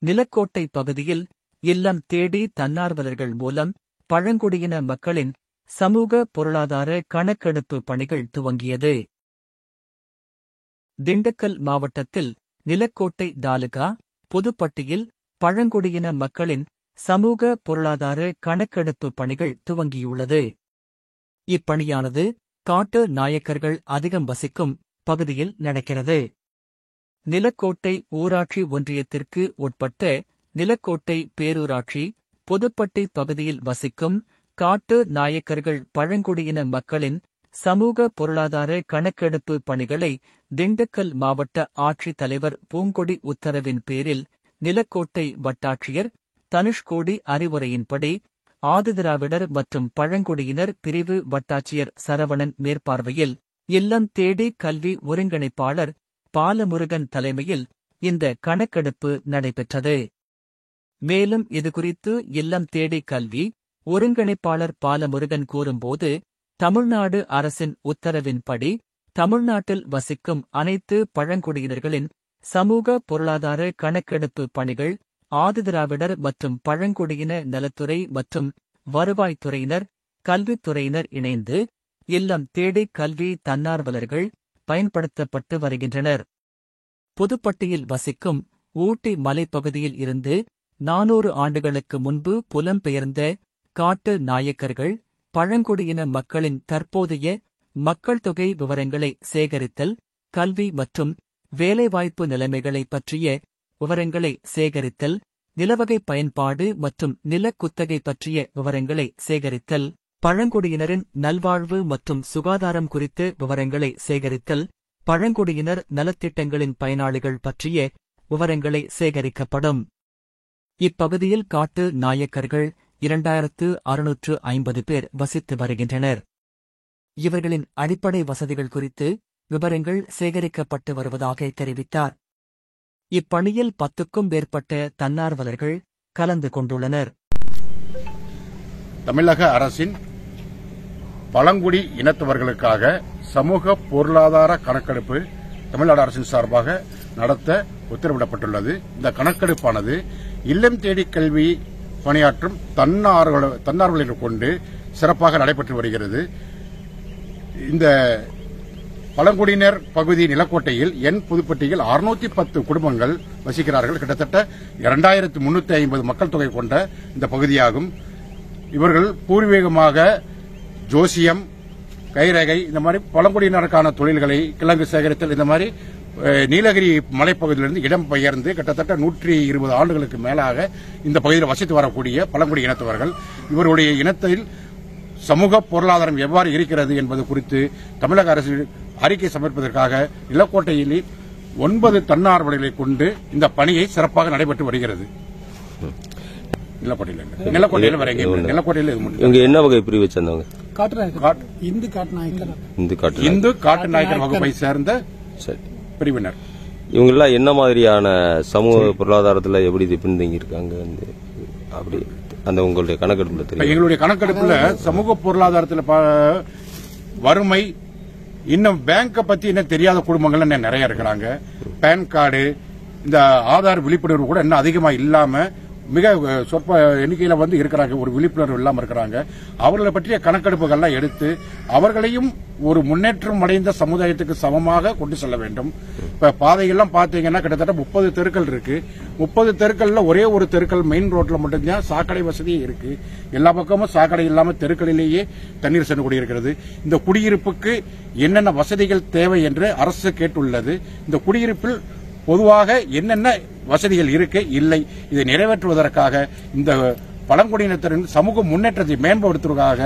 நிலக்கோட்டை பகுதியில் இல்லம் தேடி தன்னார்வலர்கள் மூலம் பழங்குடியின மக்களின் சமூக பொருளாதார கணக்கெடுப்பு பணிகள் துவங்கியது. திண்டுக்கல் மாவட்டத்தில் நிலக்கோட்டை தாலுகா புதுப்பட்டியில் பழங்குடியின மக்களின் சமூக பொருளாதார கணக்கெடுப்பு பணிகள் துவங்கியுள்ளது. இப்பணியானது காட்டு நாயக்கர்கள் அதிகம் வசிக்கும் பகுதியில் நடக்கிறது. நிலக்கோட்டை ஊராட்சி ஒன்றியத்திற்கு உட்பட்ட நிலக்கோட்டை பேரூராட்சி புதுப்பட்டி பகுதியில் வசிக்கும் காட்டு நாயக்கர்கள் பழங்குடியின மக்களின் சமூக பொருளாதார கணக்கெடுப்பு பணிகளை திண்டுக்கல் மாவட்ட ஆட்சித் தலைவர் பூங்கொடி உத்தரவின் பேரில் நிலக்கோட்டை வட்டாட்சியர் தனுஷ்கோடி அறிவுரையின்படி ஆதிதிராவிடர் மற்றும் பழங்குடியினர் பிரிவு வட்டாட்சியர் சரவணன் மேற்பார்வையில் இல்லம் தேடி கல்வி ஒருங்கிணைப்பாளர் பாலமுருகன் தலைமையில் இந்த கணக்கெடுப்பு நடைபெற்றது. மேலும் இதுகுறித்து இல்லம் தேடி கல்வி ஒருங்கிணைப்பாளர் பாலமுருகன் கூறும்போது, தமிழ்நாடு அரசின் உத்தரவின்படி தமிழ்நாட்டில் வசிக்கும் அனைத்து பழங்குடியினர்களின் சமூக பொருளாதார கணக்கெடுப்பு பணிகள் ஆதிதிராவிடர் மற்றும் பழங்குடியின நலத்துறை மற்றும் வருவாய்த்துறையினர் கல்வித்துறையினர் இணைந்து இல்லம் தேடி கல்வி தன்னார்வலர்கள் பயன்படுத்தப்பட்டு வருகின்றனர். புதுப்பட்டியில் வசிக்கும் ஊட்டி மலைப்பகுதியில் இருந்து 400 ஆண்டுகளுக்கு முன்பு புலம்பெயர்ந்த காட்டு நாயக்கர்கள் பழங்குடியின மக்களின் தற்போதைய மக்கள் தொகை விவரங்களை சேகரித்தல், கல்வி மற்றும் வேலைவாய்ப்பு நிலைமைகளை பற்றிய விவரங்களை சேகரித்தல், நிலவகை பயன்பாடு மற்றும் நிலக்குத்தகை பற்றிய விவரங்களை சேகரித்தல், பழங்குடியினரின் நல்வாழ்வு மற்றும் சுகாதாரம் குறித்த விவரங்களை சேகரித்தல், பழங்குடியினர் நலத்திட்டங்களின் பயனாளிகள் பற்றிய விவரங்களை சேகரிக்கப்படும். இப்பகுதியில் காட்டு நாயக்கர்கள் 2650 பேர் வசித்து வருகின்றனர். இவர்களின் அடிப்படை வசதிகள் குறித்து விவரங்கள் சேகரிக்கப்பட்டு வருவதாக தெரிவித்தார். இப்பணியில் 10க்கும் மேற்பட்ட தன்னார்வலர்கள் கலந்து கொண்டுள்ளனர். தமிழக அரசின் பழங்குடி இனத்தவர்களுக்காக சமூக பொருளாதார கணக்கெடுப்பு தமிழ்நாடு அரசின் சார்பாக நடத்த உத்தரவிடப்பட்டுள்ளது. இந்த கணக்கெடுப்பானது இல்லம் தேடி கல்வி பணியாற்றும் தன்னார்வலர்களை கொண்டு சிறப்பாக நடைபெற்று வருகிறது. இந்த பழங்குடியினர் பகுதி நிலக்கோட்டையில் புதுப்பட்டியில் 610 குடும்பங்கள் வசிக்கிறார்கள். கிட்டத்தட்ட 2350 மக்கள் தொகை கொண்ட இந்த பகுதியாகும். இவர்கள் பூர்வீகமாக ஜோசியம், கைரேகை இந்த மாதிரி பழங்குடியினருக்கான தொழில்களை, கிழங்கு சேகரித்தல் இந்த மாதிரி நீலகிரி மலைப்பகுதியிலிருந்து இடம் பெயர்ந்து கிட்டத்தட்ட 120 ஆண்டுகளுக்கு மேலாக இந்த பகுதியில் வசித்து வரக்கூடிய பழங்குடி இனத்தவர்கள். இவருடைய இனத்தில் சமூக பொருளாதாரம் எவ்வாறு இருக்கிறது என்பது குறித்து தமிழக அரசு அறிக்கை சமர்ப்பதற்காக நிலக்கோட்டையில் 9 தன்னார்வலர்களை கொண்டு இந்த பணியை சிறப்பாக நடைபெற்று வருகிறது. நிலக்கோட்டையில் என்ன வகை பிரிவை சேர்ந்தவங்க? இந்து காட்டு நாயக்கர் வகுப்பை சேர்ந்த பிரிவினர். இவங்க எல்லாம் என்ன மாதிரியான சமூக பொருளாதாரத்தில் எப்படி பின்தங்கி இருக்காங்க? அப்படி அந்த உங்களுடைய கணக்கெடுப்புல தெரியும். எங்களுடைய கணக்கெடுப்புல சமூக பொருளாதாரத்தில் வறுமை, இன்னும் பேங்க பத்தி இன்னும் தெரியாத குடும்பங்கள் நிறைய இருக்கிறாங்க. பேன் கார்டு, இந்த ஆதார் விழிப்புணர்வு கூட இன்னும் அதிகமா இல்லாம மிக சொற்ப எண்ணிக்கையில இருக்கிறாங்க. ஒரு விழிப்புணர்வு இல்லாம இருக்கிறாங்க. அவர்களை பற்றிய கணக்கெடுப்புகள்லாம் எடுத்து அவர்களையும் ஒரு முன்னேற்றம் அடைந்த சமுதாயத்துக்கு சமமாக கொண்டு செல்ல வேண்டும். இப்ப பாதையெல்லாம் பாத்தீங்கன்னா கிட்டத்தட்ட 30 தெருக்கள் இருக்கு. 30 தெருக்கள்ல ஒரே ஒரு தெருக்கள் மெயின் ரோட்ல மட்டும்தான் சாக்கடை வசதி இருக்கு. எல்லா பக்கமும் சாக்கடை இல்லாம தெருக்களிலேயே தண்ணீர் சென்று கூடியிருக்கிறது. இந்த குடியிருப்புக்கு என்னென்ன வசதிகள் தேவை என்று அரசு கேட்டுள்ளது. இந்த குடியிருப்பில் பொதுவாக என்னென்ன வசதிகள் இருக்கு இல்லை, இதை நிறைவேற்றுவதற்காக இந்த பழங்குடியினத்தின் சமூக முன்னேற்றத்தை மேம்படுத்துவதற்காக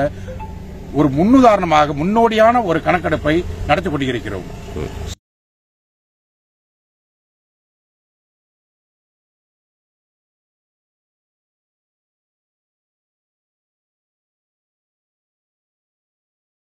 ஒரு முன்னுதாரணமாக முன்னோடியான ஒரு கணக்கெடுப்பை நடத்தி கொண்டிருக்கிறோம்.